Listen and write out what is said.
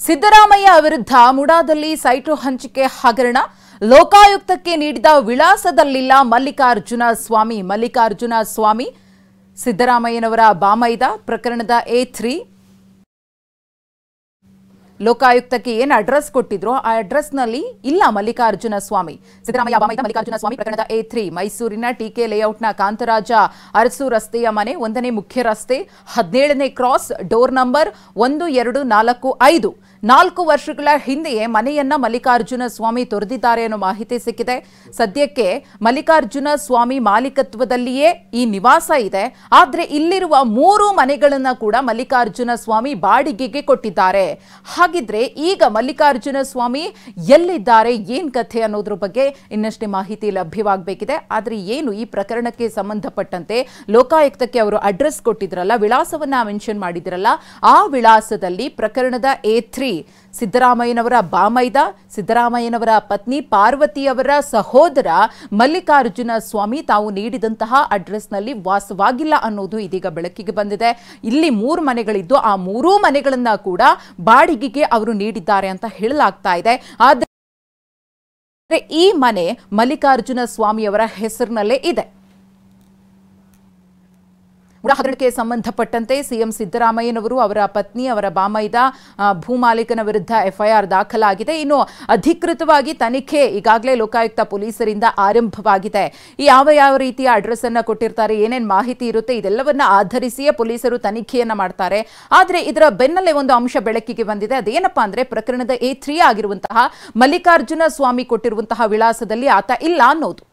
ಸಿದ್ದರಾಮಯ್ಯ ವಿರುದ್ಧ ಮುಡಾದಲ್ಲಿ ಸೈಟು ಹಂಚಿಕೆ ಹಗರಣ ಲೋಕಾಯುಕ್ತಕ್ಕೆ ನೀಡಿದ ವಿಳಾಸದಲ್ಲಿಲ್ಲ ಮಲ್ಲಿಕಾರ್ಜುನ ಸ್ವಾಮಿ ಸಿದ್ದರಾಮಯ್ಯನವರ ಬಾಮೈದ ಪ್ರಕರಣದ A3 ಲೋಕಾಯುಕ್ತಕ್ಕೆ ಏನು ಅಡ್ರೆಸ್ ಕೊಟ್ಟಿದ್ರು ಆ ಅಡ್ರೆಸ್ ನಲ್ಲಿ ಇಲ್ಲ ಮಲ್ಲಿಕಾರ್ಜುನ ಸ್ವಾಮಿ ಸಿದ್ದರಾಮಯ್ಯ ಬಾಮೈದ ಮಲ್ಲಿಕಾರ್ಜುನ ಸ್ವಾಮಿ ಪ್ರಕರಣದ A3 ಮೈಸೂರಿನ ಟಿಕೆ ಲೇಔಟ್ನ ಕಾಂತರಾಜ ಅರಸು ರಸ್ತೆಯ ಮನೆ 1ನೇ ಮುಖ್ಯ ರಸ್ತೆ 17ನೇ ಕ್ರಾಸ್ ಡೋರ್ ನಂಬರ್ 1245 4 ವರ್ಷಗಳ ಹಿಂದೆಯೇ ಮನೆಯನ್ನ ಮಲ್ಲಿಕಾರ್ಜುನ ಸ್ವಾಮಿ ತೊರೆದಿದ್ದಾರೆ ಅನ್ನೋ ಮಾಹಿತಿ ಸಿಕ್ಕಿದೆ. ಸದ್ಯಕ್ಕೆ ಮಲ್ಲಿಕಾರ್ಜುನ ಸ್ವಾಮಿ ಮಾಲೀಕತ್ವದಲ್ಲಿಯೇ ಈ ನಿವಾಸ ಇದೆ. ಆದರೆ ಇಲ್ಲಿರುವ 3 ಮನೆಗಳನ್ನ ಕೂಡ ಮಲ್ಲಿಕಾರ್ಜುನ ಸ್ವಾಮಿ ಬಾಡಿಗೆಗೆ ಕೊಟ್ಟಿದ್ದಾರೆ. ಹಾಗಿದ್ರೆ ಈಗ ಮಲ್ಲಿಕಾರ್ಜುನ ಸ್ವಾಮಿ ಎಲ್ಲಿದ್ದಾರೆ, ಏನ್ ಕಥೆ ಅನ್ನೋದ್ರ ಬಗ್ಗೆ ಇನ್ನಷ್ಟೇ ಮಾಹಿತಿ ಲಭ್ಯವಾಗಬೇಕಿದೆ. ಆದ್ರೆ ಏನು ಈ ಪ್ರಕರಣಕ್ಕೆ ಸಂಬಂಧಪಟ್ಟಂತೆ ಲೋಕಾಯುಕ್ತಕ್ಕೆ ಅವರು ಅಡ್ರೆಸ್ ಕೊಟ್ಟಿದ್ರಲ್ಲ, ವಿಳಾಸವನ್ನ ಮೆನ್ಷನ್ ಮಾಡಿದ್ರಲ್ಲ, ಆ ವಿಳಾಸದಲ್ಲಿ ಪ್ರಕರಣದ A3 ಸಿದ್ದರಾಮಯ್ಯನವರ ಬಾಮೈದ ಸಿದ್ದರಾಮಯ್ಯನವರ ಪತ್ನಿ ಪಾರ್ವತಿಯವರ ಸಹೋದರ ಮಲ್ಲಿಕಾರ್ಜುನ ಸ್ವಾಮಿ ತಾವು ನೀಡಿದಂತಹ ಅಡ್ರೆಸ್ನಲ್ಲಿ ವಾಸವಾಗಿಲ್ಲ ಅನ್ನೋದು ಇದೀಗ ಬೆಳಕಿಗೆ ಬಂದಿದೆ. ಇಲ್ಲಿ 3 ಮನೆಗಳಿದ್ದು ಆ 3 ಮನೆಗಳನ್ನ ಕೂಡ ಬಾಡಿಗೆಗೆ ಅವರು ನೀಡಿದ್ದಾರೆ ಅಂತ ಹೇಳಲಾಗ್ತಾ ಇದೆ. ಆದರೆ ಈ ಮನೆ ಮಲ್ಲಿಕಾರ್ಜುನ ಸ್ವಾಮಿಯವರ ಹೆಸರಿನಲ್ಲೇ ಇದೆ. ಹಗರಣಕ್ಕೆ ಸಂಬಂಧಪಟ್ಟಂತೆ ಸಿಎಂ ಸಿದ್ದರಾಮಯ್ಯನವರು ಅವರ ಪತ್ನಿ ಅವರ ಬಾಮೈದ ಭೂಮಾಲೀಕನ ವಿರುದ್ಧ FIR ದಾಖಲಾಗಿದೆ. ಇನ್ನು ಅಧಿಕೃತವಾಗಿ ತನಿಖೆ ಈಗಾಗಲೇ ಲೋಕಾಯುಕ್ತ ಪೊಲೀಸರಿಂದ ಆರಂಭವಾಗಿದೆ. ಯಾವ ರೀತಿಯ ಅಡ್ರೆಸ್ ಅನ್ನ ಕೊಟ್ಟಿರ್ತಾರೆ, ಏನೇನು ಮಾಹಿತಿ ಇರುತ್ತೆ, ಇದೆಲ್ಲವನ್ನ ಆಧರಿಸಿಯೇ ಪೊಲೀಸರು ತನಿಖೆಯನ್ನ ಮಾಡ್ತಾರೆ. ಆದ್ರೆ ಇದರ ಬೆನ್ನಲ್ಲೇ ಒಂದು ಅಂಶ ಬೆಳಕಿಗೆ ಬಂದಿದೆ. ಅದೇನಪ್ಪಾ ಅಂದ್ರೆ ಪ್ರಕರಣದ A3 ಆಗಿರುವಂತಹ ಮಲ್ಲಿಕಾರ್ಜುನ ಸ್ವಾಮಿ ಕೊಟ್ಟಿರುವಂತಹ ವಿಳಾಸದಲ್ಲಿ ಆತ ಇಲ್ಲ ಅನ್ನೋದು.